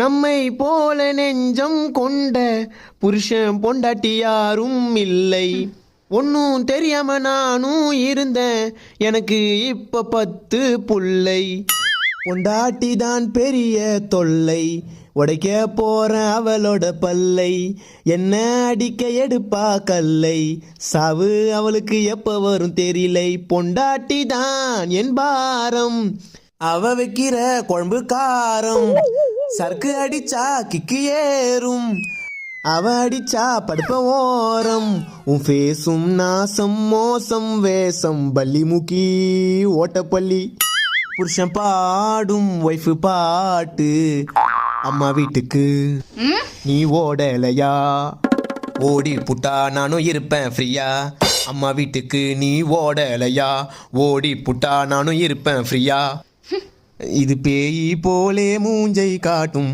நம்மை போல நெஞ்சம் கொண்ட புருஷன் பொண்டாட்டி யாரும் இல்லை. ஒன்னும் தெரியாம நானும் இருந்தேன், எனக்கு இப்ப 10 புள்ளை. பொண்டாட்டி தான் பெரிய தொல்லை, உடைக்க போறேன் அவளோட பல்லை. என்ன அடிக்க எடுப்பா கல்லை, சாவு அவளுக்கு எப்ப வரும் தெரியலை. பொண்டாட்டி தான் என் பாரம், அவ வைக்கிற குழம்பு காரம். சரக்கு அடிச்சா கிக்கு ஏறும், அவ அடிச்சா படுப்ப ஓரம். உன் ஃபேஸும் நாசம் மோசம் வேஷம் பள்ளி முக்கி ஓட்டப்பள்ளி. புருஷன் பாடும் ஒய்ஃபு பாட்டு, அம்மா வீட்டுக்கு நீ ஓடலையா. ஓடி புட்டா நானும் இருப்பேன் ஃப்ரீயா, அம்மா வீட்டுக்கு நீ ஓடலையா. ஓடி புட்டா நானும் இருப்பேன் ஃப்ரீயா. இது பேய் போலே மூஞ்சை காட்டும்.